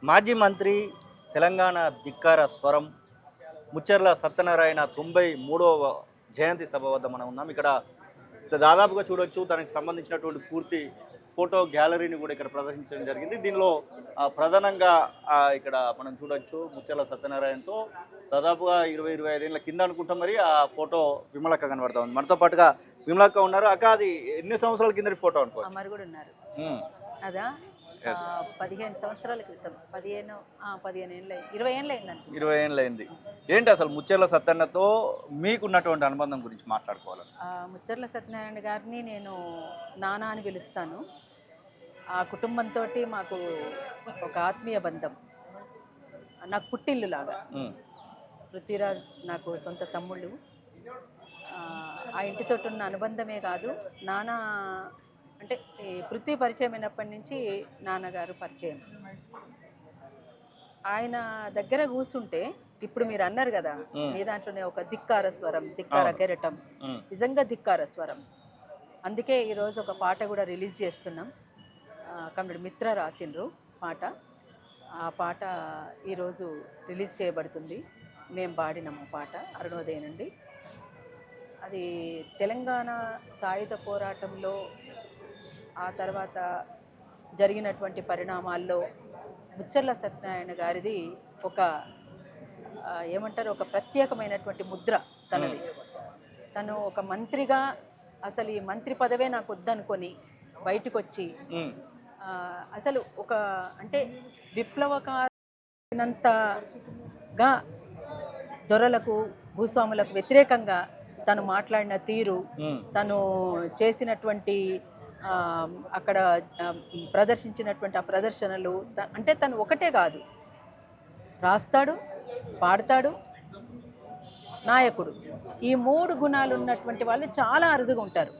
మాజీ మంత్రి తెలంగాణ ధిక్కార స్వరం ముచ్చర్ల సత్యనారాయణ 93వ జయంతి సభ వద్ద మనం ఉన్నాం. ఇక్కడ దాదాపుగా చూడొచ్చు, దానికి సంబంధించినటువంటి పూర్తి ఫోటో గ్యాలరీని కూడా ఇక్కడ ప్రదర్శించడం జరిగింది. దీనిలో ప్రధానంగా ఇక్కడ మనం చూడొచ్చు ముచ్చర్ల సత్యనారాయణతో దాదాపుగా 20-25 ఏళ్ళ కింద అనుకుంటాం. మరి ఆ ఫోటో విమలక్క కనబడతా ఉంది. మనతో పాటుగా విమలక్క ఉన్నారు. అక్క, అది ఎన్ని సంవత్సరాల కింద ఫోటో అనుకో? అమరు కూడా ఉన్నారు. అదా 15 సంవత్సరాల క్రితం, 15 ఏళ్ళు, 20 ఏళ్ళు అయిందండి. 20 ఏళ్ళు అయింది. ఏంటి అసలు ముచ్చర్ల సత్యన్నతో మీకున్నటువంటి అనుబంధం గురించి మాట్లాడుకోవాలి. ముచ్చర్ల సత్యనారాయణ గారిని నేను నానా అని పిలుస్తాను. ఆ కుటుంబంతో మాకు ఒక ఆత్మీయ బంధం, నాకు పుట్టిల్లు లాగా. పృథ్వీరాజ్ నాకు సొంత తమ్ముళ్ళు. ఆ ఇంటితో ఉన్న అనుబంధమే కాదు, నానా అంటే పృథ్వీ పరిచయం అయినప్పటి నుంచి నాన్నగారు పరిచయం. ఆయన దగ్గర కూర్చుంటే, ఇప్పుడు మీరు అన్నారు కదా, మీ దాంట్లోనే ఒక ధిక్కార స్వరం, ధిక్కార కెరటం, నిజంగా ధిక్కార స్వరం. అందుకే ఈరోజు ఒక పాట కూడా రిలీజ్ చేస్తున్నాం. కమ్రేడ్ మిత్ర రాసిండ్రు పాట. ఆ పాట ఈరోజు రిలీజ్ చేయబడుతుంది. మేము పాడినాము పాట అరుణోదయం నుండి. అది తెలంగాణ సాయుధ పోరాటంలో, ఆ తర్వాత జరిగినటువంటి పరిణామాల్లో ముచ్చర్ల సత్యనారాయణ గారిది ఒక ఏమంటారు, ఒక ప్రత్యేకమైనటువంటి ముద్ర తనది. తను ఒక మంత్రిగా అసలు ఈ మంత్రి పదవే నాకు వద్దనుకొని బయటకు వచ్చి అసలు ఒక అంటే విప్లవకారినంతగా దొరలకు, భూస్వాములకు వ్యతిరేకంగా తను మాట్లాడిన తీరు, తను చేసినటువంటి అక్కడ ప్రదర్శించినటువంటి ఆ ప్రదర్శనలు, అంటే తను ఒకటే కాదు, రాస్తాడు, పాడతాడు, నాయకుడు, ఈ 3 గుణాలు ఉన్నటువంటి వాళ్ళు చాలా అరుదుగా ఉంటారు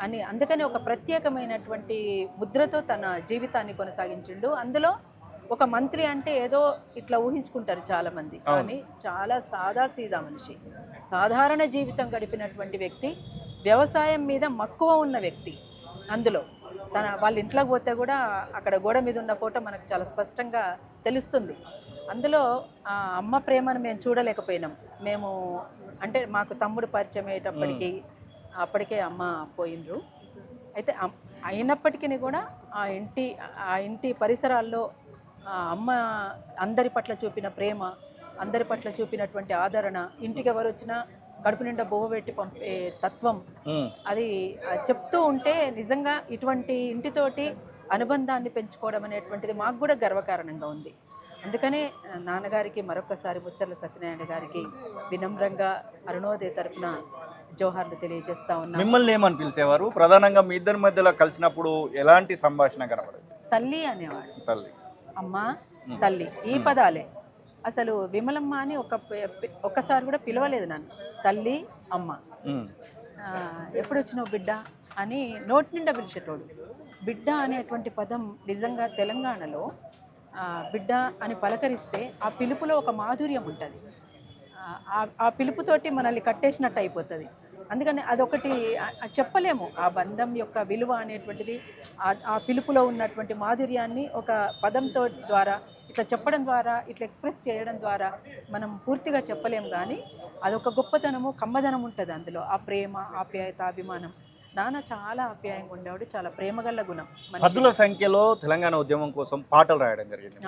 అని. అందుకని ఒక ప్రత్యేకమైనటువంటి ముద్రతో తన జీవితాన్ని కొనసాగించిండు. అందులో ఒక మంత్రి అంటే ఏదో ఇట్లా ఊహించుకుంటారు చాలామంది, కానీ చాలా సాదాసీదా మనిషి, సాధారణ జీవితం గడిపినటువంటి వ్యక్తి, వ్యవసాయం మీద మక్కువ ఉన్న వ్యక్తి. అందులో వాళ్ళ ఇంట్లోకి పోతే కూడా అక్కడ గోడ మీద ఉన్న ఫోటో మనకు చాలా స్పష్టంగా తెలుస్తుంది. అందులో ఆ అమ్మ ప్రేమను మేము చూడలేకపోయినాం. మేము అంటే మాకు తమ్ముడు పరిచయం అయ్యేటప్పటికీ అప్పటికే అమ్మ పోయినరు. అయితే అయినప్పటికీ కూడా ఆ ఇంటి పరిసరాల్లో అమ్మ అందరి పట్ల చూపిన ప్రేమ, అందరి పట్ల చూపినటువంటి ఆదరణ, ఇంటికి ఎవరు వచ్చినా కడుపు నిండా బొవ్వబెట్టి పంపే తత్వం, అది చెప్తూ ఉంటే నిజంగా ఇటువంటి ఇంటితోటి అనుబంధాన్ని పెంచుకోవడం అనేటువంటిది మాకు కూడా గర్వకారణంగా ఉంది. అందుకనే నాన్నగారికి మరొకసారి ముచ్చర్ల సత్యనారాయణ గారికి వినమ్రంగా అరుణోదయ తరఫున జోహార్లు తెలియజేస్తా ఉన్నాం. మిమ్మల్ని ఏమని పిలిచేవారు? ప్రధానంగా మీ ఇద్దరి మధ్యలో కలిసినప్పుడు ఎలాంటి సంభాషణ కనబడేది? తల్లి అనేవాడు. తల్లి, అమ్మ, తల్లి, ఈ పదాలే. అసలు విమలమ్మ అని ఒక్కసారి కూడా పిలవలేదు నన్ను. తల్లి, అమ్మ. ఎప్పుడు వచ్చినావు బిడ్డ అని నోటి నిండా పిలిచేటోడు. బిడ్డ అనేటువంటి పదం నిజంగా తెలంగాణలో బిడ్డ అని పలకరిస్తే ఆ పిలుపులో ఒక మాధుర్యం ఉంటుంది. ఆ పిలుపుతోటి మనల్ని కట్టేసినట్టు అయిపోతుంది. అందుకని అదొకటి చెప్పలేము. ఆ బంధం యొక్క విలువ అనేటువంటిది, ఆ పిలుపులో ఉన్నటువంటి మాధుర్యాన్ని ఒక పదంతో ద్వారా, ఇట్లా చెప్పడం ద్వారా, ఇట్లా ఎక్స్ప్రెస్ చేయడం ద్వారా మనం పూర్తిగా చెప్పలేము. కానీ అదొక గొప్పతనము, కమ్మదనం ఉంటుంది అందులో. ఆ ప్రేమ, ఆప్యాయత, అభిమానం. నాన్న చాలా ఆప్యాయంగా ఉండేవాడు, చాలా ప్రేమగల్ల గుణం. పదుల సంఖ్యలో తెలంగాణ ఉద్యమం కోసం పాటలు రాయడం జరిగింది.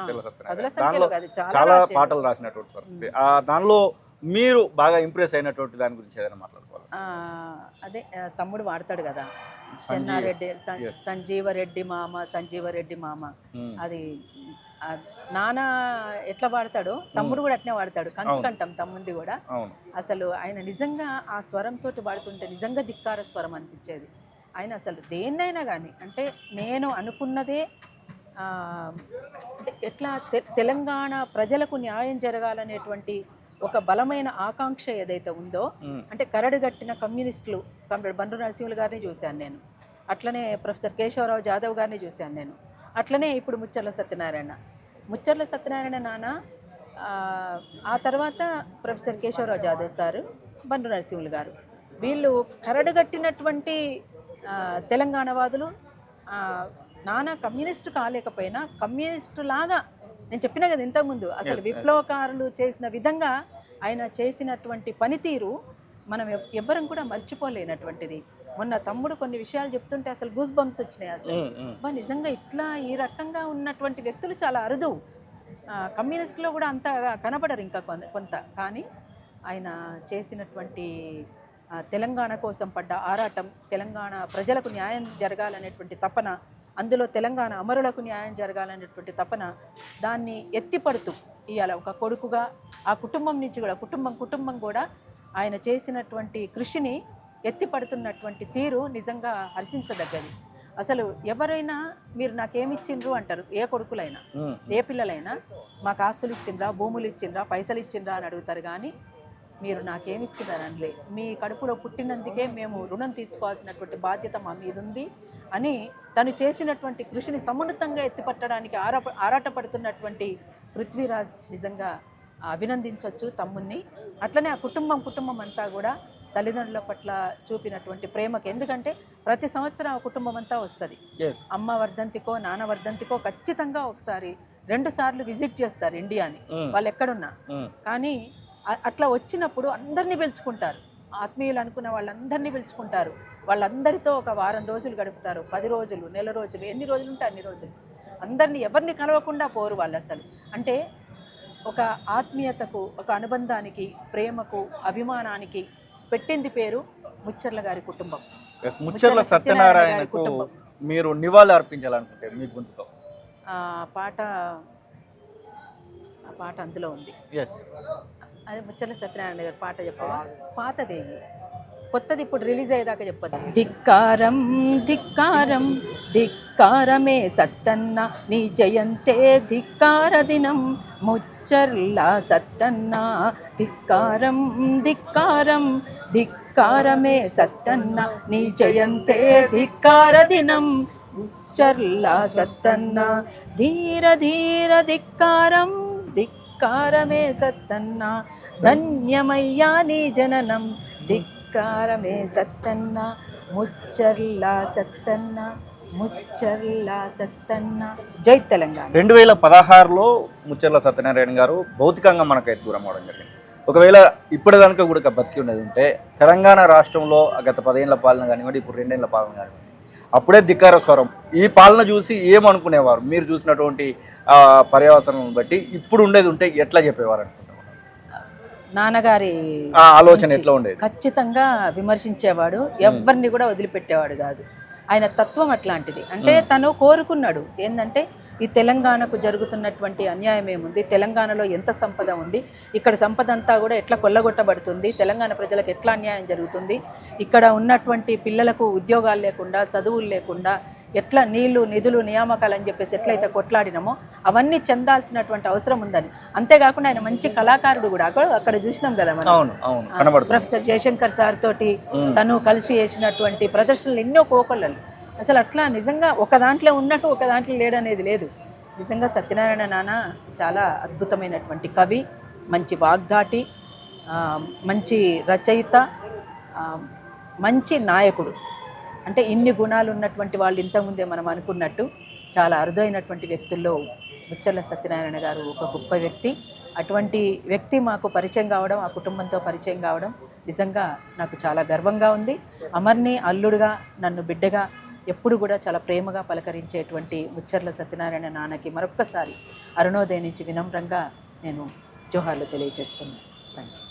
చాలా పాటలు రాసినటువంటి పరిస్థితి. దానిలో మీరు బాగా ఇంప్రెస్ అయినటువంటి దాని గురించి ఏదైనా మాట్లాడుకోవాలి? అదే తమ్ముడు వాడతాడు కదా, చెన్నారెడ్డి, సంజీవరెడ్డి మామ, సంజీవరెడ్డి మామ. అది నాన్న ఎట్లా వాడతాడో తమ్ముడు కూడా అట్నే వాడతాడు. కంచుకంటాం తమ్ముంది కూడా. అసలు ఆయన నిజంగా ఆ స్వరంతో వాడుతుంటే నిజంగా ధిక్కార స్వరం అనిపించేది. ఆయన అసలు దేన్నైనా కానీ, అంటే నేను అనుకున్నదే అంటే ఎట్లా తెలంగాణ ప్రజలకు న్యాయం జరగాలనేటువంటి ఒక బలమైన ఆకాంక్ష ఏదైతే ఉందో, అంటే కరడుగట్టిన కమ్యూనిస్టులు, బండ్రు నరసింహులు గారిని చూశాను నేను, అట్లనే ప్రొఫెసర్ కేశవరావు జాదవ్ గారిని చూశాను నేను, అట్లనే ఇప్పుడు ముచ్చర్ల సత్యనారాయణ నాన్న, ఆ తర్వాత ప్రొఫెసర్ కేశవరావు జాదవ్ సారు, బండ్రు నరసింహులు గారు, వీళ్ళు కరడుగట్టినటువంటి తెలంగాణవాదులు. నాన్న కమ్యూనిస్టు కాలేకపోయినా కమ్యూనిస్టు లాగా నేను చెప్పినా కదా ఇంతకుముందు, అసలు విప్లవకారులు చేసిన విధంగా ఆయన చేసినటువంటి పనితీరు మనం ఎవ్వరం కూడా మర్చిపోలేనటువంటిది. మొన్న తమ్ముడు కొన్ని విషయాలు చెప్తుంటే అసలు గూస్ బంప్స్ వచ్చినాయి. అసలు నిజంగా ఇట్లా ఈ రకంగా ఉన్నటువంటి వ్యక్తులు చాలా అరుదు. కమ్యూనిస్టులో కూడా అంత కనబడరు ఇంకా కొంత. కానీ ఆయన చేసినటువంటి తెలంగాణ కోసం పడ్డ ఆరాటం, తెలంగాణ ప్రజలకు న్యాయం జరగాలనేటువంటి తపన, అందులో తెలంగాణ అమరులకు న్యాయం జరగాలనేటువంటి తపన, దాన్ని ఎత్తిపడుతూ ఇవాళ ఒక కొడుకుగా ఆ కుటుంబం నుంచి కూడా కుటుంబం కూడా ఆయన చేసినటువంటి కృషిని ఎత్తిపడుతున్నటువంటి తీరు నిజంగా హర్షించదగ్గది. అసలు ఎవరైనా మీరు నాకేమిచ్చిండ్రు అంటారు, ఏ కొడుకులైనా ఏ పిల్లలైనా, మాకు ఆస్తులు ఇచ్చిండ్రా, భూములు ఇచ్చిండ్రా, పైసలు ఇచ్చిండ్రా అని అడుగుతారు. కానీ మీరు నాకేమిచ్చిండ్రనలే, మీ కడుపులో పుట్టినందుకే మేము రుణం తీర్చుకోవాల్సినటువంటి బాధ్యత మా మీద ఉంది అని తను చేసినటువంటి కృషిని సమున్నతంగా ఎత్తిపట్టడానికి ఆరాటపడుతున్నటువంటి పృథ్వీరాజ్ నిజంగా అభినందించవచ్చు తమ్ముణ్ణి. అట్లనే ఆ కుటుంబం అంతా కూడా తల్లిదండ్రుల పట్ల చూపినటువంటి ప్రేమకి, ఎందుకంటే ప్రతి సంవత్సరం ఆ కుటుంబం అంతా వస్తుంది. అమ్మ వర్ధంతికో నాన్న వర్ధంతికో ఖచ్చితంగా ఒకసారి 2 సార్లు విజిట్ చేస్తారు ఇండియాని, వాళ్ళు ఎక్కడున్నా. కానీ అట్లా వచ్చినప్పుడు అందరినీ పిలుచుకుంటారు, ఆత్మీయులు అనుకున్న వాళ్ళందరినీ పిలుచుకుంటారు. వాళ్ళందరితో ఒక వారం రోజులు గడుపుతారు, 10 రోజులు, నెల రోజులు, ఎన్ని రోజులు ఉంటే అన్ని రోజులు. అందరినీ ఎవరిని కలవకుండా పోరు వాళ్ళు అసలు. అంటే ఒక ఆత్మీయతకు, ఒక అనుబంధానికి, ప్రేమకు, అభిమానానికి పెట్టింది పేరు ముచ్చర్ల గారి కుటుంబం. ముచ్చర్ల సత్యనారాయణకు మీరు నివాళులు అర్పించాలనుకుంటే మీ గొంతుతో ఆ పాట అందులో ఉంది. అదే ముచ్చర్ల సత్యనారాయణ గారి పాట చెప్పవా? పాతదే, కొత్తది ఇప్పుడు రిలీజ్ అయ్యేదాకా చెప్పదు. ధిక్కారం ధిక్కారం ధిక్కారమే సత్తన్న, నీ జయంతే ధిక్కార దినం, ముచ్చర్ల సత్తన్న. ధిక్కారం ధిక్కారం ధిక్కారమే సత్తన్న, నీ జయంతే ధిక్కార దినం, ముచ్చర్ల సత్తన్న. ధీర ధీర ధిక్కారం ధిక్కారమే సత్తన్న, ధన్యమయ్యా నీ జననం, ధిక్కారమే సత్తన్న, ముచ్చర్ల సత్తన్న, ముచ్చర్ల సత్తన్న. జై తెలంగాణ. 2016లో ముచ్చర్ల సత్యనారాయణ గారు భౌతికంగా మనకైతే దూరం అవడం జరిగింది. ఒకవేళ ఇప్పటిదాకా కూడా బతికి ఉండేది ఉంటే తెలంగాణ రాష్ట్రంలో గత 10 ఏళ్ల పాలన కానివ్వండి, ఇప్పుడు 2 ఏళ్ల పాలన కానివ్వండి, అప్పుడే ధిక్కార స్వరం. ఈ పాలన చూసి ఏమనుకునేవారు? మీరు చూసినటువంటి పర్యవసనం బట్టి ఇప్పుడు ఉండేది ఉంటే ఎట్లా చెప్పేవారు అనుకుంటున్నారు? నాన్నగారి ఆలోచన ఎట్లా ఉండేది? ఖచ్చితంగా విమర్శించేవాడు, ఎవరిని కూడా వదిలిపెట్టేవాడు కాదు. ఆయన తత్వం అట్లాంటిది. అంటే తను కోరుకున్నాడు ఏంటంటే, ఈ తెలంగాణకు జరుగుతున్నటువంటి అన్యాయం ఏముంది, తెలంగాణలో ఎంత సంపద ఉంది, ఇక్కడ సంపద అంతా కూడా ఎట్లా కొల్లగొట్టబడుతుంది, తెలంగాణ ప్రజలకు ఎట్లా అన్యాయం జరుగుతుంది, ఇక్కడ ఉన్నటువంటి పిల్లలకు ఉద్యోగాలు లేకుండా, చదువులు లేకుండా, ఎట్లా నీళ్లు, నిధులు, నియామకాలు అని చెప్పేసి ఎట్లయితే కొట్లాడినామో అవన్నీ చెందాల్సినటువంటి అవసరం ఉందని. అంతేకాకుండా ఆయన మంచి కళాకారుడు కూడా. అక్కడ చూసినాం కదా మనం, ప్రొఫెసర్ జయశంకర్ సార్ తోటి తను కలిసి చేసినటువంటి ప్రదర్శనలు ఎన్నో కోకొల్లలు. అసలు అట్లా నిజంగా ఒక దాంట్లో ఉన్నట్టు ఒక దాంట్లో లేడనేది లేదు. నిజంగా సత్యనారాయణ నాన్న చాలా అద్భుతమైనటువంటి కవి, మంచి వాగ్దాటి, మంచి రచయిత, మంచి నాయకుడు. అంటే ఇన్ని గుణాలు ఉన్నటువంటి వాళ్ళు ఇంతకుముందే మనం అనుకున్నట్టు చాలా అరుదైనటువంటి వ్యక్తుల్లో ముచ్చర్ల సత్యనారాయణ గారు ఒక గొప్ప వ్యక్తి. అటువంటి వ్యక్తి మాకు పరిచయం కావడం, ఆ కుటుంబంతో పరిచయం కావడం నిజంగా నాకు చాలా గర్వంగా ఉంది. అమర్ని అల్లుడుగా, నన్ను బిడ్డగా ఎప్పుడు కూడా చాలా ప్రేమగా పలకరించేటువంటి ముచ్చర్ల సత్యనారాయణ నాన్నకి మరొక్కసారి అరుణోదయం నుంచి వినమ్రంగా నేను జోహార్లు తెలియజేస్తున్నాను. Thank you.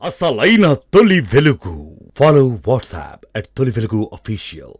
అసలైన తొలి వెలుగు. ఫాలో వాట్సాప్ @తొలి వెలుగు official.